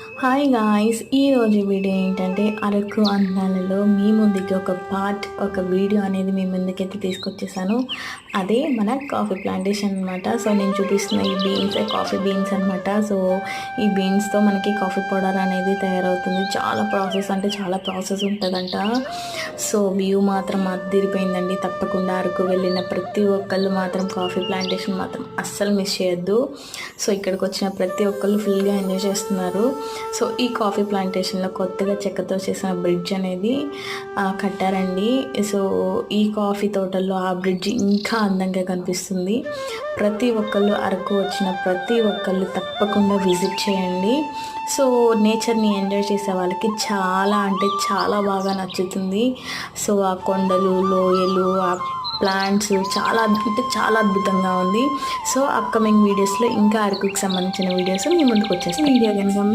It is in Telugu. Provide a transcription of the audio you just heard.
హాయ్ గాయ్స్, ఈరోజు వీడియో ఏంటంటే అరకు అందాలలో మీ ముందుకి ఒక వీడియో అనేది మీ ముందుకైతే తీసుకొచ్చేసాను. అదే మన కాఫీ ప్లాంటేషన్ అనమాట. సో నేను చూపిస్తున్న ఈ బీన్స్ కాఫీ బీన్స్ అనమాట. సో ఈ బీన్స్తో మనకి కాఫీ పౌడర్ అనేది తయారవుతుంది. చాలా ప్రాసెస్ ఉంటుందంట. సో వ్యూ మాత్రం అదిరిపోయిందండి. తప్పకుండా అరకు వెళ్ళిన ప్రతి ఒక్కళ్ళు మాత్రం కాఫీ ప్లాంటేషన్ మాత్రం అస్సలు మిస్ చేయొద్దు. సో ఇక్కడికి వచ్చిన ప్రతి ఒక్కళ్ళు ఫుల్గా ఎంజాయ్ చేస్తున్నారు. సో ఈ కాఫీ ప్లాంటేషన్లో కొత్తగా చెక్కతో చేసిన బ్రిడ్జ్ అనేది కట్టారండి. సో ఈ కాఫీ తోటల్లో ఆ బ్రిడ్జ్ ఇంకా అందంగా కనిపిస్తుంది. ప్రతి ఒక్కళ్ళు అరకు వచ్చిన ప్రతి ఒక్కళ్ళు తప్పకుండా విజిట్ చేయండి. సో నేచర్ని ఎంజాయ్ చేసే వాళ్ళకి చాలా అంటే చాలా బాగా నచ్చుతుంది. సో ఆ కొండలు, లోయలు, ఆ ప్లాంట్స్ చాలా అద్భుతంగా ఉంది. సో అప్కమింగ్ వీడియోస్లో ఇంకా అరకుకి సంబంధించిన వీడియోస్ మీ ముందుకు వచ్చేస్తాయి. వీడియో కనుక